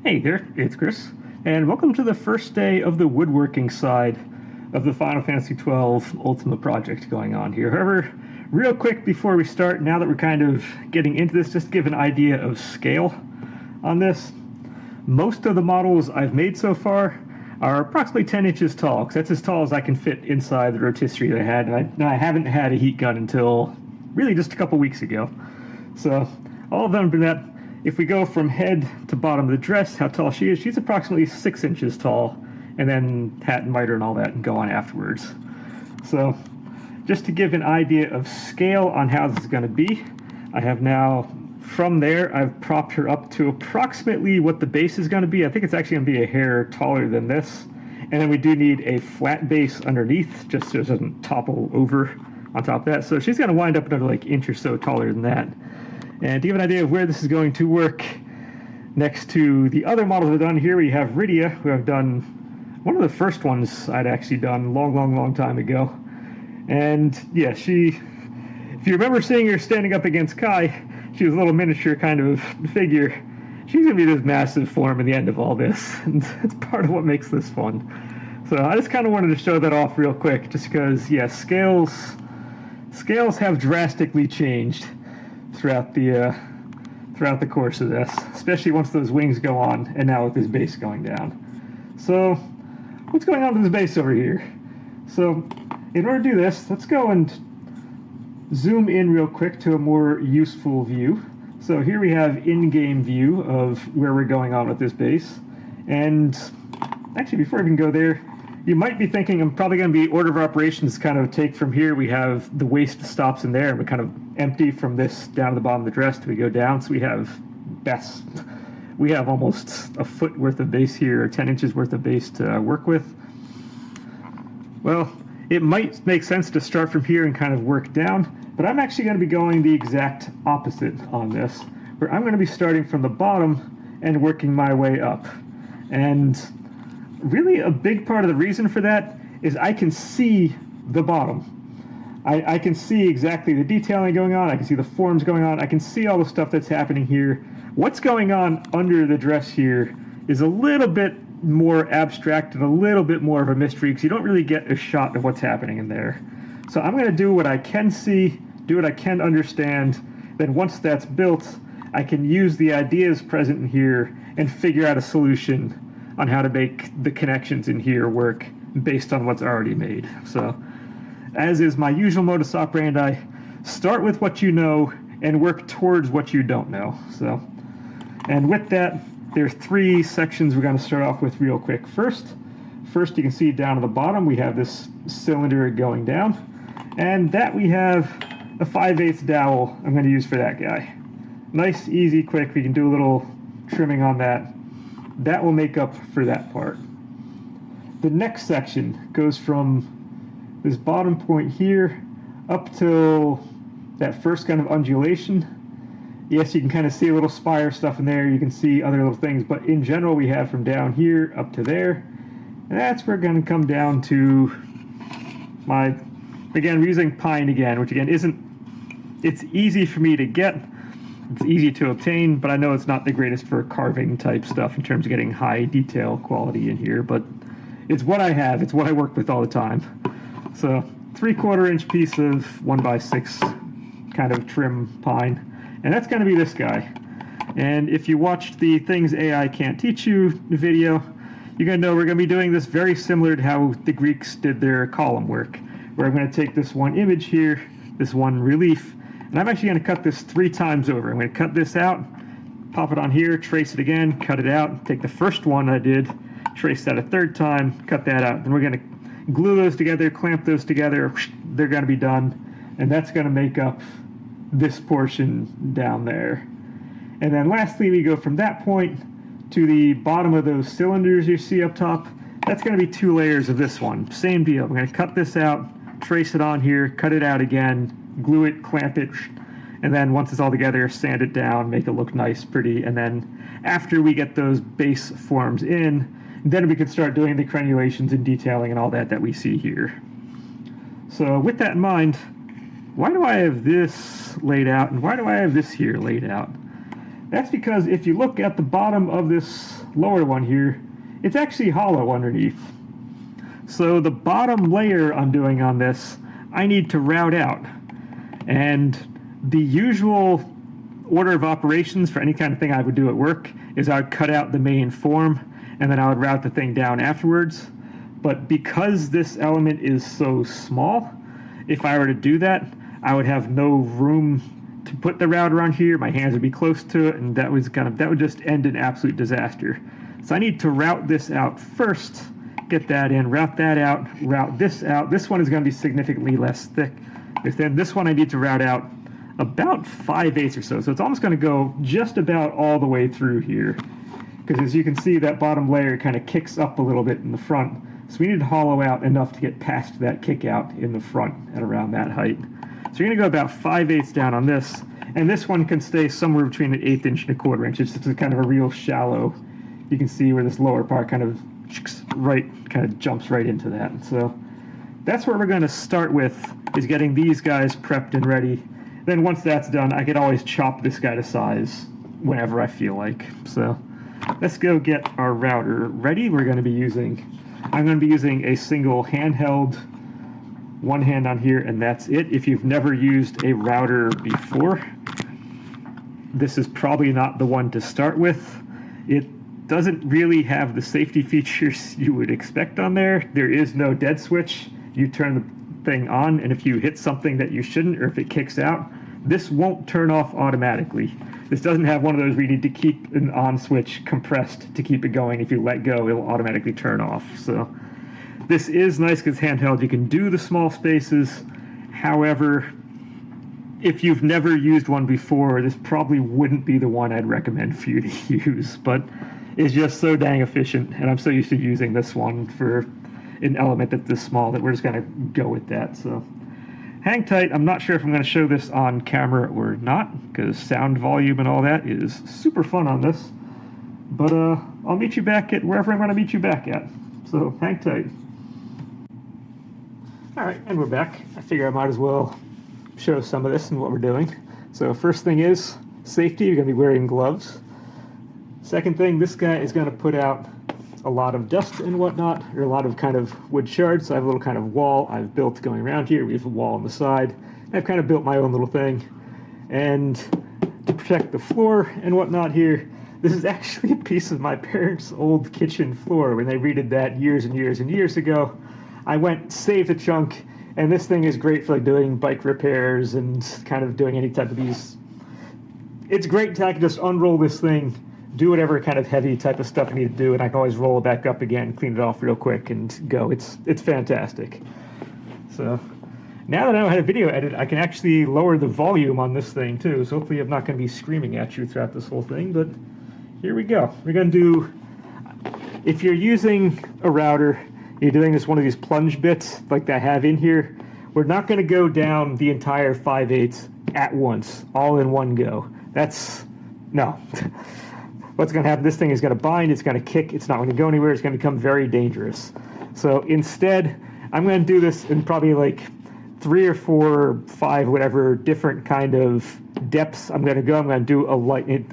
Hey there, it's Chris, and welcome to the first day of the woodworking side of the Final Fantasy XII Ultima Project going on here. However, real quick before we start, now that we're kind of getting into this, just to give an idea of scale on this. Most of the models I've made so far are approximately 10 inches tall, because that's as tall as I can fit inside the rotisserie that I had, and I haven't had a heat gun until really just a couple weeks ago. So all of them have been that. If we go from head to bottom of the dress, how tall she is, she's approximately 6 inches tall, and then hat and miter and all that and go on afterwards. So just to give an idea of scale on how this is going to be, I have now, from there, I've propped her up to approximately what the base is going to be. I think it's actually going to be a hair taller than this. And then we do need a flat base underneath, just so it doesn't topple over on top of that. So she's going to wind up another like inch or so taller than that. And to give an idea of where this is going to work, next to the other models I've done here, we have Rydia, who I've done one of the first ones I'd actually done long time ago. And yeah, if you remember seeing her standing up against Kai, she was a little miniature kind of figure. She's going to be this massive form in the end of all this, and that's part of what makes this fun. So I just kind of wanted to show that off real quick, just because, yeah, scales have drastically changed throughout the course of this, especially once those wings go on, and now with this base going down. So what's going on with this base over here? So in order to do this, let's go and zoom in real quick to a more useful view. So here we have in-game view of where we're going on with this base. And actually, before I even go there, you might be thinking I'm probably going to be order of operations kind of take from here. We have the waist stops in there, and we kind of empty from this down to the bottom of the dress till we go down. So we have almost a foot worth of base here, or 10 inches worth of base to work with. Well, it might make sense to start from here and kind of work down, but I'm actually going to be going the exact opposite on this, where I'm going to be starting from the bottom and working my way up. And really a big part of the reason for that is I can see the bottom. I can see exactly the detailing going on. I can see the forms going on. I can see all the stuff that's happening here. What's going on under the dress here is a little bit more abstract and a little bit more of a mystery, because you don't really get a shot of what's happening in there. So I'm going to do what I can see, do what I can understand. Then once that's built, I can use the ideas present in here and figure out a solution on how to make the connections in here work based on what's already made. So, as is my usual modus operandi, start with what you know and work towards what you don't know. So, and with that, there are 3 sections we're going to start off with real quick. First, you can see down at the bottom we have this cylinder going down, and that we have a 5/8 dowel I'm going to use for that guy. Nice, easy, quick. We can do a little trimming on that. That will make up for that part. The next section goes from this bottom point here up till that first kind of undulation. Yes, you can kind of see a little spire stuff in there. You can see other little things, but in general, we have from down here up to there. And that's where we're going to come down to again, we're using pine again, which again it's easy for me to get. It's easy to obtain, but I know it's not the greatest for carving type stuff in terms of getting high detail quality in here, but it's what I have. It's what I work with all the time. So 3/4 inch piece of 1x6 kind of trim pine, and that's going to be this guy. And if you watched the Things AI Can't Teach You video, you're going to know we're going to be doing this very similar to how the Greeks did their column work, where I'm going to take this one image here, this one relief, and I'm actually going to cut this 3 times over. I'm going to cut this out, pop it on here, trace it again, cut it out, take the first one I did, trace that a 3rd time, cut that out. Then we're going to glue those together, clamp those together, they're going to be done, and that's going to make up this portion down there. And then lastly, we go from that point to the bottom of those cylinders you see up top. That's going to be 2 layers of this one. Same deal. We're going to cut this out, trace it on here, cut it out again, glue it, clamp it, and then once it's all together, sand it down, make it look nice, pretty, and then after we get those base forms in, then we can start doing the crenulations and detailing and all that we see here. So with that in mind, why do I have this laid out and why do I have this here laid out? That's because if you look at the bottom of this lower one here, it's actually hollow underneath. So the bottom layer I'm doing on this, I need to route out. And the usual order of operations for any kind of thing I would do at work is I would cut out the main form and then I would route the thing down afterwards. But because this element is so small, if I were to do that, I would have no room to put the router on here. My hands would be close to it, and that would just end in absolute disaster. So I need to route this out first, get that in, route that out, route this out. This one is going to be significantly less thick. Then this one I need to route out about 5/8 or so. So it's almost going to go just about all the way through here. Because as you can see, that bottom layer kind of kicks up a little bit in the front. So we need to hollow out enough to get past that kick out in the front at around that height. So you're going to go about 5/8 down on this. And this one can stay somewhere between an 1/8 inch and a 1/4 inch. It's just kind of a real shallow. You can see where this lower part kind of jumps right into that. So that's what we're going to start with, is getting these guys prepped and ready. Then once that's done, I could always chop this guy to size whenever I feel like. So let's go get our router ready. I'm going to be using a single handheld, one hand on here, and that's it. If you've never used a router before, this is probably not the one to start with. It doesn't really have the safety features you would expect on there. There is no dead switch. You turn the thing on, and if you hit something that you shouldn't, or if it kicks out, this won't turn off automatically. This doesn't have one of those where you need to keep an on switch compressed to keep it going. If you let go, it'll automatically turn off. So this is nice because handheld, you can do the small spaces. However, if you've never used one before, this probably wouldn't be the one I'd recommend for you to use, but it's just so dang efficient, and I'm so used to using this one for an element that's this small that we're just going to go with that. So hang tight. I'm not sure if I'm going to show this on camera or not, because sound volume and all that is super fun on this. But I'll meet you back at wherever I'm going to meet you back at. So hang tight. All right, and we're back. I figure I might as well show some of this and what we're doing. So first thing is safety. You're going to be wearing gloves. Second thing, this guy is going to put out a lot of dust and whatnot, or a lot of kind of wood shards. So I have a little kind of wall I've built going around here. We have a wall on the side. I've kind of built my own little thing. And to protect the floor and whatnot here, this is actually a piece of my parents' old kitchen floor. When they redid that years and years and years ago, I went, saved a chunk, and this thing is great for like doing bike repairs and kind of doing any type of these. It's great until I can just unroll this thing, do whatever kind of heavy type of stuff I need to do, and I can always roll it back up again, clean it off real quick, and go. It's fantastic. So now that I know how to video edit, I can actually lower the volume on this thing too, so hopefully I'm not going to be screaming at you throughout this whole thing, but here we go. We're going to do, if you're using a router, you're doing this one of these plunge bits like I have in here, we're not going to go down the entire 5/8 at once, all in one go. No. What's going to happen, this thing is going to bind, it's going to kick, it's not going to go anywhere, it's going to become very dangerous. So instead, I'm going to do this in probably like 3 or 4, 5, whatever different kind of depths. I'm going to do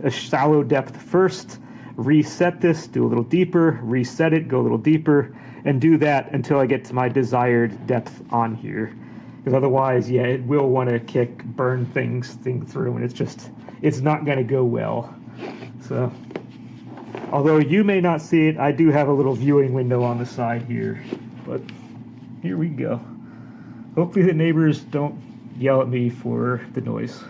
a shallow depth first, reset this, do a little deeper, reset it, go a little deeper, and do that until I get to my desired depth on here. Because otherwise, yeah, it will want to kick, burn things through, and it's not going to go well. So, although you may not see it, I do have a little viewing window on the side here. But here we go. Hopefully the neighbors don't yell at me for the noise.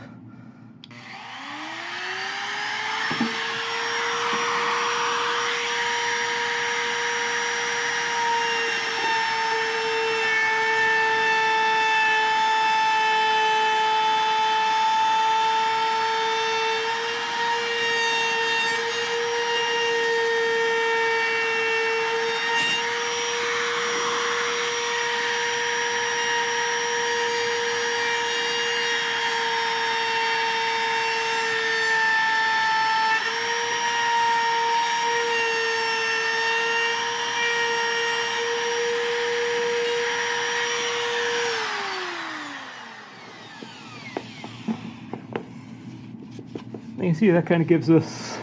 you can see that kind of gives us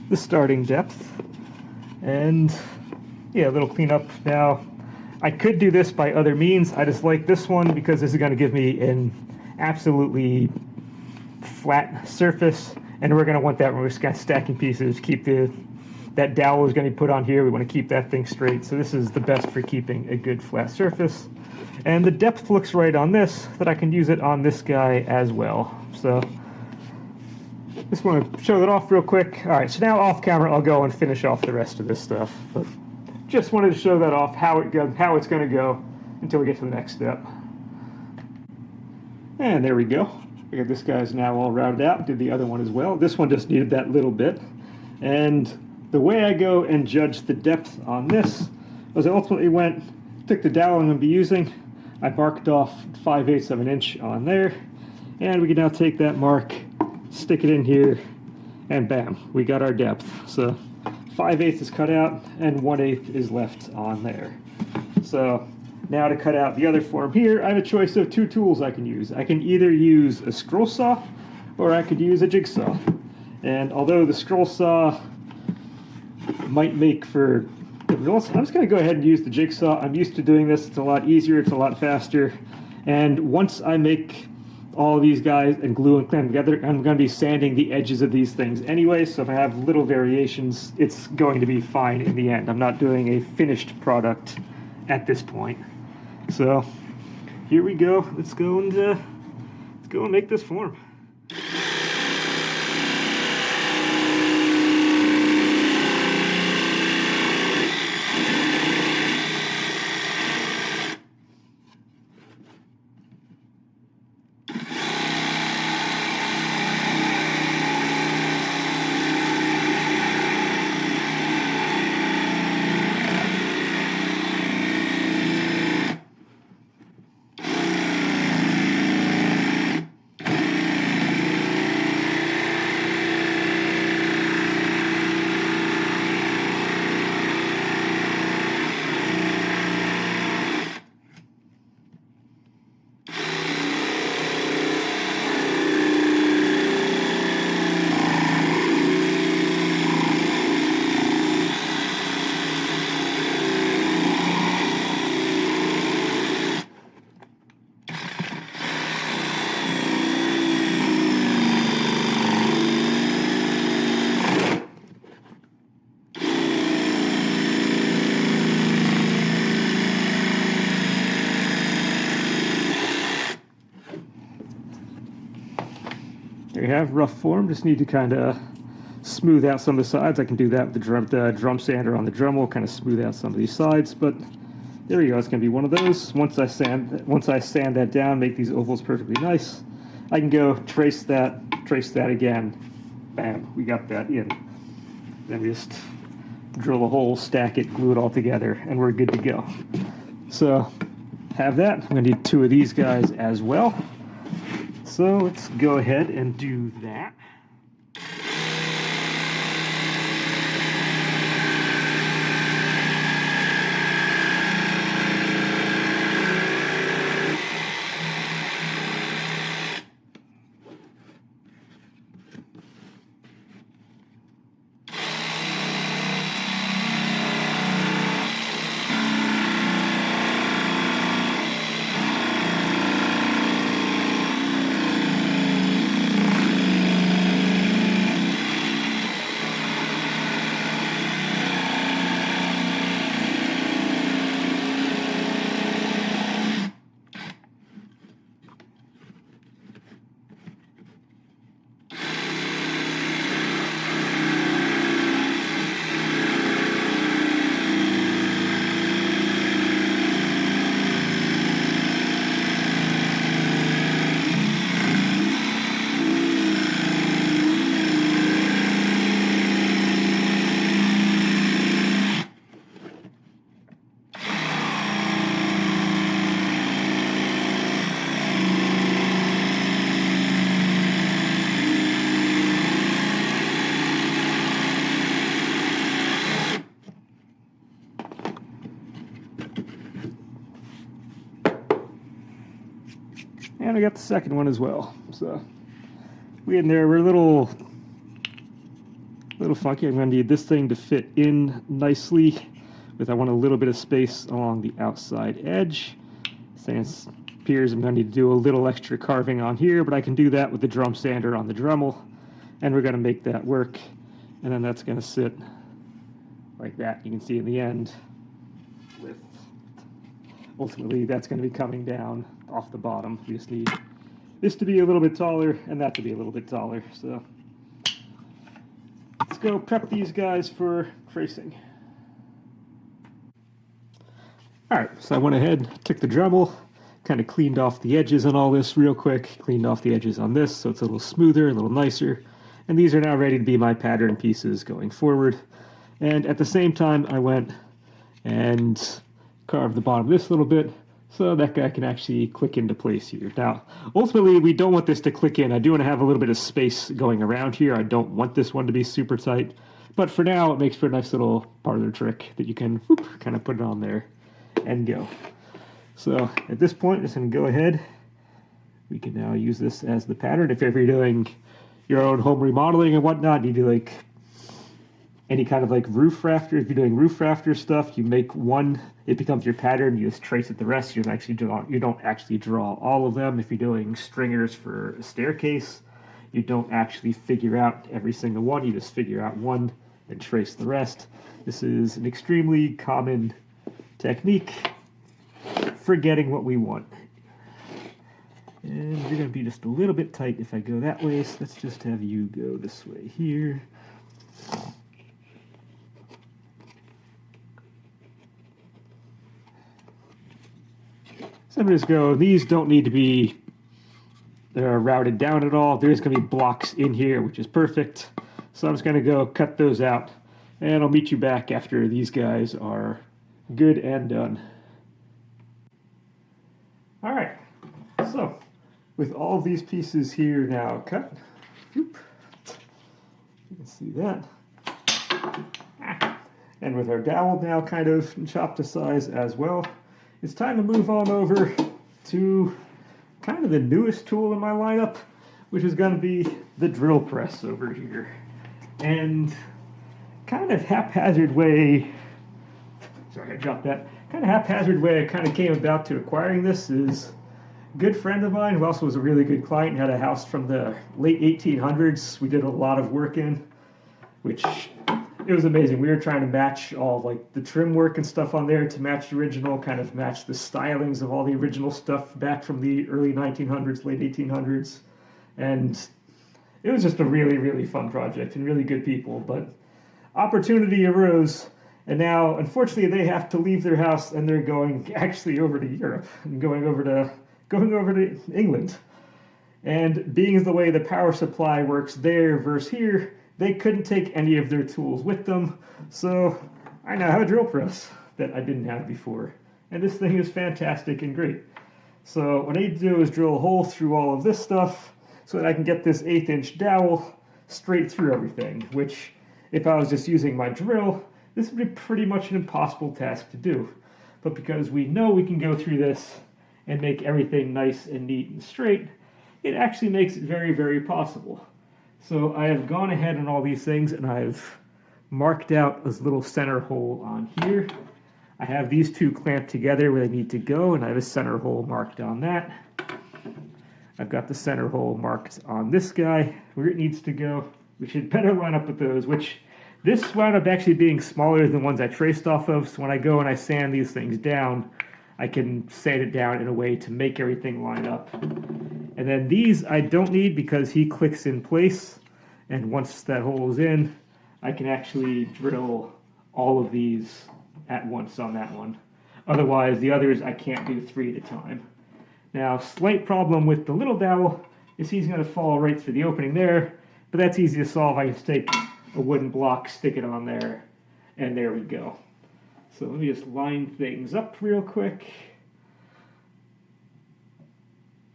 the starting depth. And yeah, a little cleanup. Now, I could do this by other means. I just like this one because this is going to give me an absolutely flat surface, and we're going to want that when we're stacking pieces. Keep that dowel is going to be put on here. We want to keep that thing straight. So this is the best for keeping a good flat surface. And the depth looks right on this, that I can use it on this guy as well. So just want to show that off real quick. All right, so now off camera, I'll go and finish off the rest of this stuff. But just wanted to show that off, how it's going to go until we get to the next step. And there we go. We got this guy's now all routed out. Did the other one as well. This one just needed that little bit. And the way I go and judge the depth on this was I ultimately took the dowel I'm going to be using. I marked off 5/8 of an inch on there. And we can now take that mark, stick it in here, and bam, we got our depth. So 5/8 is cut out and 1/8 is left on there. So now to cut out the other form here, I have a choice of two tools I can use. I can either use a scroll saw or I could use a jigsaw. And although the scroll saw might make for good results, I'm just going to go ahead and use the jigsaw. I'm used to doing this. It's a lot easier. It's a lot faster. And once I make all of these guys and glue and clamp together, I'm going to be sanding the edges of these things anyway, so if I have little variations, it's going to be fine in the end. I'm not doing a finished product at this point. So here we go. Let's go and make this form. There you have rough form. Just need to kind of smooth out some of the sides. I can do that with the drum sander on the Dremel, kind of smooth out some of these sides. But there you go. It's going to be one of those. Once I sand that down, make these ovals perfectly nice, I can go trace that again. Bam, we got that in. Then just drill a hole, stack it, glue it all together, and we're good to go. So have that. I'm going to need two of these guys as well. So let's go ahead and do that. And I got the second one as well. So we in there, we're a little funky. I'm going to need this thing to fit in nicely, I want a little bit of space along the outside edge. Since it appears I'm going to need to do a little extra carving on here, but I can do that with the drum sander on the Dremel, and we're going to make that work. And then that's going to sit like that. You can see in the end, ultimately that's going to be coming down off the bottom. We just need this to be a little bit taller and that to be a little bit taller. So let's go prep these guys for tracing. Alright, so I went ahead, took the Dremel, kind of cleaned off the edges on all this real quick, cleaned off the edges on this so it's a little smoother, a little nicer, and these are now ready to be my pattern pieces going forward. And at the same time I went and carved the bottom of this a little bit so that guy can actually click into place here. Now, ultimately we don't want this to click in. I do want to have a little bit of space going around here. I don't want this one to be super tight, but for now it makes for a nice little parlor trick that you can whoop, kind of put it on there and go. So at this point, just going to go ahead. We can now use this as the pattern. If ever you're doing your own home remodeling and whatnot, you do like any kind of like roof rafter. If you're doing roof rafter stuff, you make one, it becomes your pattern. You just trace it the rest. You don't actually draw all of them. If you're doing stringers for a staircase, you don't actually figure out every single one. You just figure out one and trace the rest. This is an extremely common technique for getting what we want. And you're going to be just a little bit tight if I go that way, so let's just have you go this way here. So I'm just go, these don't need to be routed down at all. There's going to be blocks in here, which is perfect. So I'm just going to go cut those out, and I'll meet you back after these guys are good and done. All right, so with all these pieces here now cut, whoop, you can see that, and with our dowel now kind of chopped to size as well, it's time to move on over to kind of the newest tool in my lineup, which is going to be the drill press over here. And kind of haphazard way, sorry, I dropped that. Kind of haphazard way I kind of came about to acquiring this is a good friend of mine who also was a really good client, had a house from the late 1800s. We did a lot of work in, which it was amazing. We were trying to match all like the trim work and stuff on there to match the original, kind of match the stylings of all the original stuff back from the early 1900s, late 1800s. And it was just a really, really fun project and really good people. But opportunity arose. And now, unfortunately, they have to leave their house and they're going actually over to Europe and going over to England. And being as the way the power supply works there versus here, they couldn't take any of their tools with them. So I now have a drill press that I didn't have before. And this thing is fantastic and great. So what I need to do is drill a hole through all of this stuff so that I can get this 1/8 inch dowel straight through everything, which if I was just using my drill, this would be pretty much an impossible task to do. But because we know we can go through this and make everything nice and neat and straight, it actually makes it very, very possible. So I have gone ahead on all these things and I've marked out this little center hole on here. I have these two clamped together where they need to go, and I have a center hole marked on that. I've got the center hole marked on this guy where it needs to go. We should better line up with those, which this wound up actually being smaller than the ones I traced off of, so when I go and I sand these things down, I can sand it down in a way to make everything line up. And then these I don't need because he clicks in place, and once that hole is in, I can actually drill all of these at once on that one. Otherwise, the others I can't do 3 at a time. Now, slight problem with the little dowel is he's going to fall right through the opening there, but that's easy to solve. I just take a wooden block, stick it on there, and there we go. So let me just line things up real quick.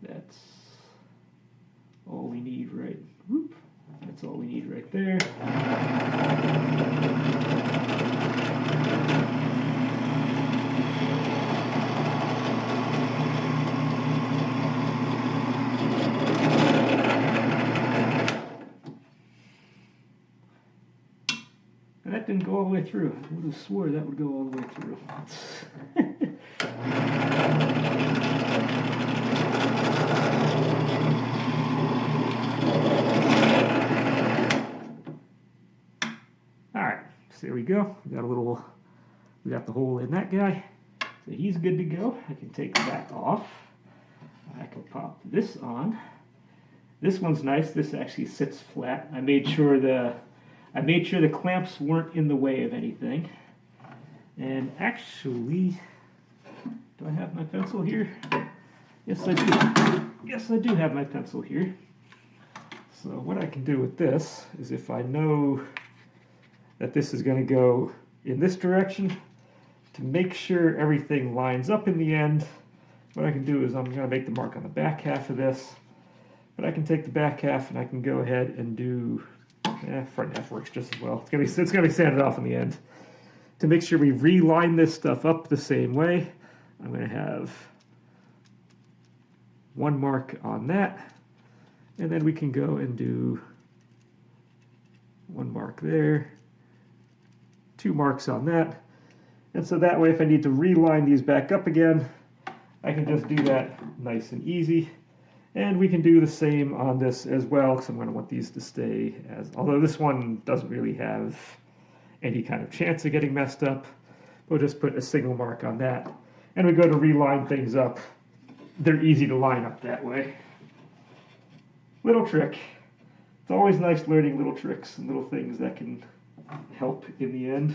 That's all we need right. Whoop. That's all we need right there. And that didn't go all the way through. I would have swore that would go all the way through. All right, so there we go. We got the hole in that guy. So he's good to go. I can take that off. I can pop this on. This one's nice. This actually sits flat. I made sure the clamps weren't in the way of anything. And actually, do I have my pencil here? Yes, I do. Yes, I do have my pencil here. So what I can do with this is, if I know that this is going to go in this direction, to make sure everything lines up in the end, what I can do is I'm going to make the mark on the back half of this. But I can take the back half and I can go ahead and do, front half works just as well. It's gonna be sanded off in the end. To make sure we reline this stuff up the same way, I'm gonna have one mark on that, and then we can go and do one mark there, 2 marks on that. And so that way, if I need to reline these back up again, I can just do that nice and easy. And we can do the same on this as well, because I'm going to want these to stay as, although this one doesn't really have any kind of chance of getting messed up. We'll just put a single mark on that. And we go to reline things up. They're easy to line up that way. Little trick. It's always nice learning little tricks and little things that can help in the end.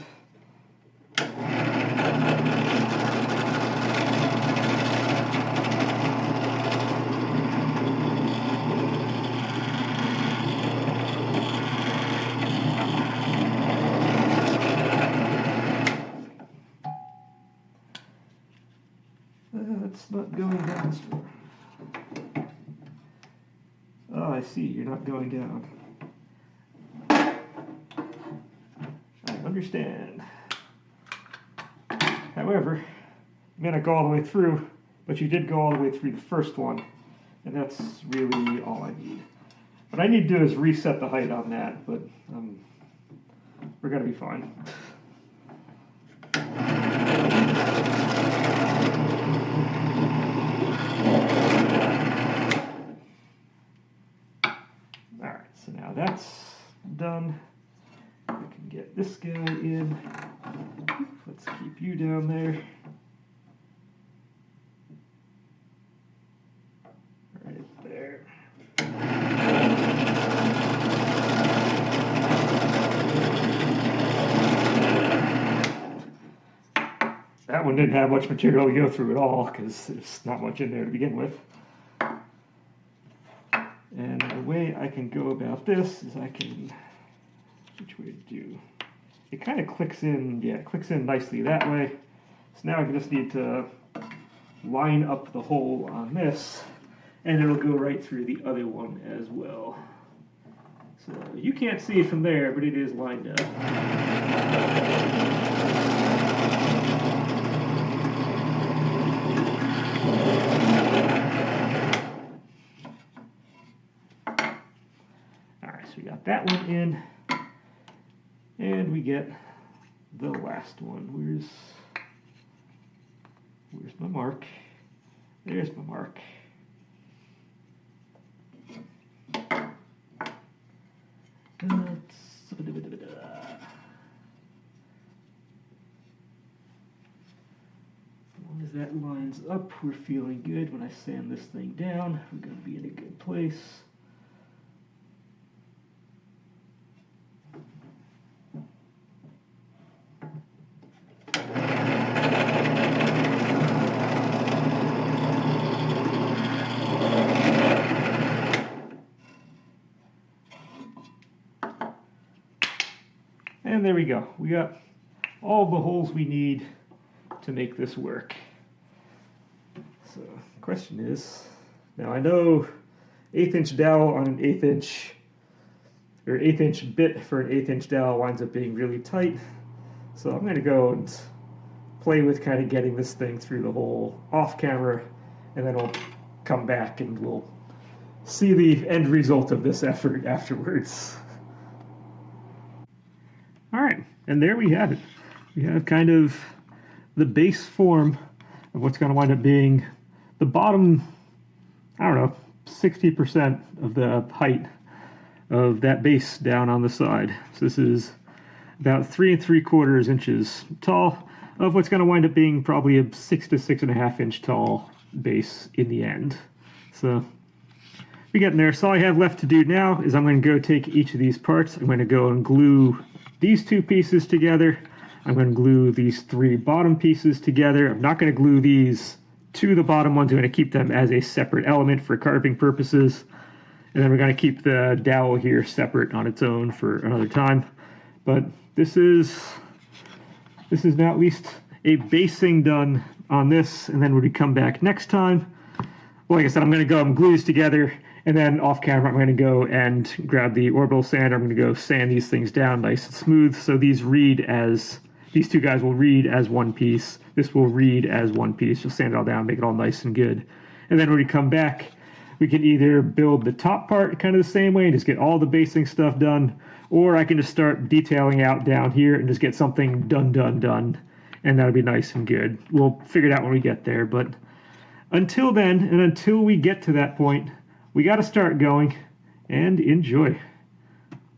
That's not going down. Oh, I see. You're not going down. I understand. However, you may not go all the way through, but you did go all the way through the first one, and that's really all I need. What I need to do is reset the height on that, but we're going to be fine. Alright, so now that's done. I can get this guy in. Let's keep you down there. Right there. That one didn't have much material to go through at all, because there's not much in there to begin with. And the way I can go about this is I can, which way to do? It kind of clicks in, yeah, it clicks in nicely that way. So now I just need to line up the hole on this, and it'll go right through the other one as well. So you can't see it from there, but it is lined up. We got that one in, and we get the last one. Where's my mark? There's my mark. As long as that lines up, we're feeling good. When I sand this thing down, we're going to be in a good place. And there we go. We got all the holes we need to make this work. So the question is, now I know 1/8 inch dowel on an 1/8 inch, or 1/8 inch bit for an 1/8 inch dowel winds up being really tight. So I'm going to go and play with kind of getting this thing through the hole off camera, and then we'll come back and we'll see the end result of this effort afterwards. All right, bam. And there we have it. We have kind of the base form of what's going to wind up being the bottom, I don't know, 60% of the height of that base down on the side. So this is about 3 3/4 inches tall of what's going to wind up being probably a 6 to 6.5 inch tall base in the end. So we're getting there. So all I have left to do now is I'm going to go take each of these parts. I'm going to go and glue these 2 pieces together. I'm going to glue these 3 bottom pieces together. I'm not going to glue these to the bottom ones. I'm going to keep them as a separate element for carving purposes. And then we're going to keep the dowel here separate on its own for another time. But this is now at least a basing done on this. And then when we come back next time, well, like I said, I'm going to go and glue these together. And then off camera, I'm going to go and grab the orbital sander. I'm going to go sand these things down nice and smooth. So these 2 guys will read as one piece. This will read as one piece. Just sand it all down, make it all nice and good. And then when we come back, we can either build the top part kind of the same way and just get all the basing stuff done, or I can just start detailing out down here and just get something done, and that'll be nice and good. We'll figure it out when we get there, but until then, and until we get to that point, we got to start going and enjoy.